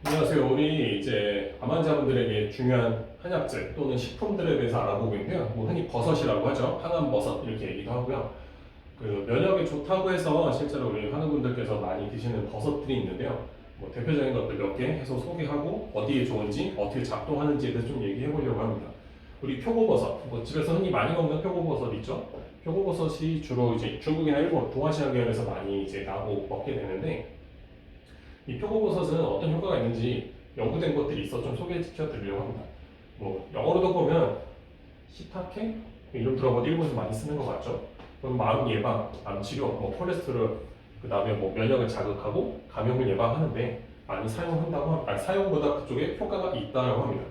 안녕하세요. 우리 이제 암 환자분들에게 중요한 한약재 또는 식품들에 대해서 알아보고 있는데요. 뭐 흔히 버섯이라고 하죠. 항암버섯 이렇게 얘기도 하고요. 그 면역에 좋다고 해서 실제로 우리 환우분들께서 많이 드시는 버섯들이 있는데요. 뭐 대표적인 것들 몇 개 해서 소개하고 어디에 좋은지 어떻게 작동하는지에 대해서 좀 얘기해 보려고 합니다. 우리 표고버섯, 뭐 집에서 흔히 많이 먹는 표고버섯 있죠. 표고버섯이 주로 이제 중국이나 일본, 동아시아 계열에서 많이 이제 나고 먹게 되는데 이 표고버섯은 어떤 효과가 있는지 연구된 것들이 있어 좀 소개시켜 드리려고 합니다. 뭐 영어로도 보면 시타케 이름 들어보면 일본에서 많이 쓰는 것 같죠. 그럼 마음 예방, 암 치료, 뭐 콜레스테롤, 그 다음에 뭐 면역을 자극하고 감염을 예방하는데 많이 사용한다고 사용보다 그쪽에 효과가 있다고 합니다.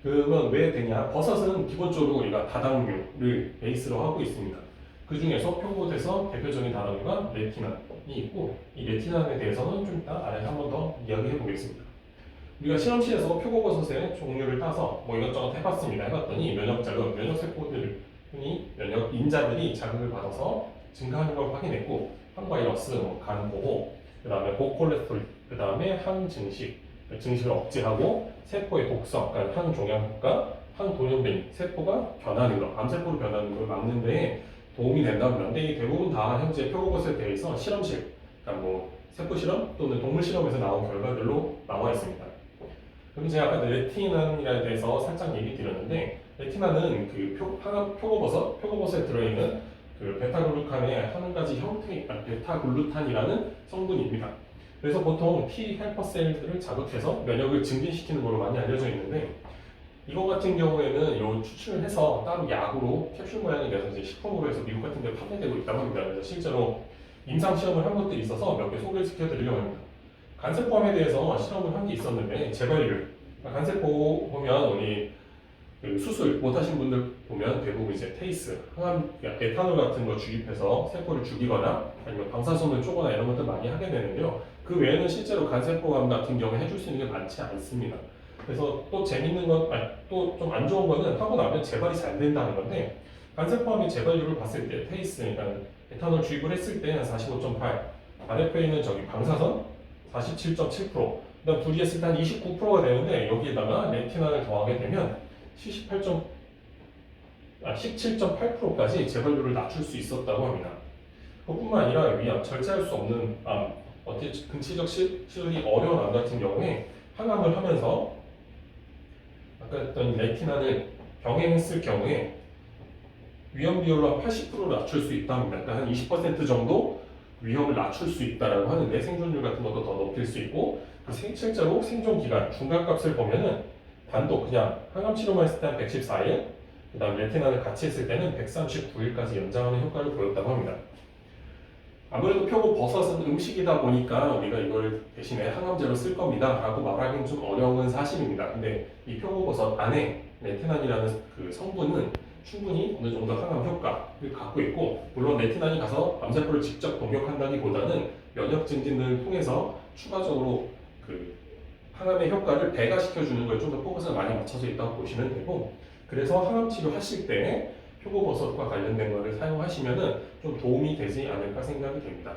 그러면 왜 되냐? 버섯은 기본적으로 우리가 다당류를 베이스로 하고 있습니다. 그 중에서 표고에서 대표적인 다당류가 레티난이 있고, 이 레티난에 대해서는 좀 이따 아래 한 번 더 이야기해 보겠습니다. 우리가 실험실에서 표고버섯의 종류를 따서 뭐 이것저것 해봤습니다. 해봤더니 면역자극, 면역세포들, 흔히 면역 인자들이 자극을 받아서 증가하는 걸 확인했고, 항바이러스, 뭐 간보호, 그 다음에 고콜레스테롤, 그 다음에 항증식, 증식을 억제하고 세포의 독성, 그러니까 항종양 효과, 항도련변, 세포가 변하는 것, 암세포로 변하는 걸 막는 데 도움이 된다고 하는데 대부분 다 현재 표고버섯에 대해서 실험실, 그러니까 뭐 세포 실험 또는 동물 실험에서 나온 결과들로 나와 있습니다. 그럼 제가 아까 레티난에 대해서 살짝 얘기 드렸는데 레티난은 그 표고버섯에 들어있는 그 베타글루칸의 한 가지 형태, 베타글루탄이라는 성분입니다. 그래서 보통 T 헬퍼 셀들을 자극해서 면역을 증진시키는 걸로 많이 알려져 있는데 이거 같은 경우에는 요 추출을 해서 따로 약으로 캡슐 모양이 돼서 이제 식품으로 해서 미국 같은 데 판매되고 있다고 합니다. 그래서 실제로 임상 시험을 한 것들이 있어서 몇 개 소개시켜 드리려고 합니다. 간세포암에 대해서 실험을 한 게 있었는데 재발률, 간세포 보면 우리 그 수술 못하신 분들 보면 대부분 이제 테이스, 항암, 에탄올 같은 거 주입해서 세포를 죽이거나 아니면 방사선을 쪼거나 이런 것들 많이 하게 되는데요. 그 외에는 실제로 간세포암 같은 경우에 해줄 수 있는 게 많지 않습니다. 그래서 또 재밌는 건, 또 좀 안 좋은 거는 하고 나면 재발이 잘 된다는 건데 간세포암의 재발률을 봤을 때 테이스, 그러니까 에탄올 주입을 했을 때는 45.8, 반대표에 있는 저기 방사선 47.7%, 그다음 둘이 했을 때 한 29%가 되는데 여기에다가 레티난을 더하게 되면 17.8%까지 재발률을 낮출 수 있었다고 합니다. 그뿐만 아니라 위암, 절제할 수 없는 암, 어떻게 근치적 시술이 어려운 암 같은 경우에 항암을 하면서 아까 했던 레티난을 병행했을 경우에 위험 비율로 한 80% 낮출 수 있답니다. 그러니까 한 20% 정도 위험을 낮출 수 있다라고 하는데 생존율 같은 것도 더 높일 수 있고 실제로 생존 기간 중간값을 보면은 단독 그냥 항암 치료만 했을 때 한 114일, 그다음 레티난을 같이 했을 때는 139일까지 연장하는 효과를 보였다고 합니다. 아무래도 표고버섯은 음식이다 보니까 우리가 이걸 대신에 항암제로 쓸 겁니다 라고 말하기는 좀 어려운 사실입니다. 근데 이 표고버섯 안에 레티난이라는 그 성분은 충분히 어느 정도 항암 효과를 갖고 있고, 물론 레티난이 가서 암세포를 직접 공격한다기보다는 면역 증진을 통해서 추가적으로 그 항암의 효과를 배가시켜주는 걸 좀 더 포커스가 많이 맞춰져 있다고 보시면 되고, 그래서 항암 치료 하실 때 표고버섯과 관련된 것을 사용하시면 좀 도움이 되지 않을까 생각이 됩니다.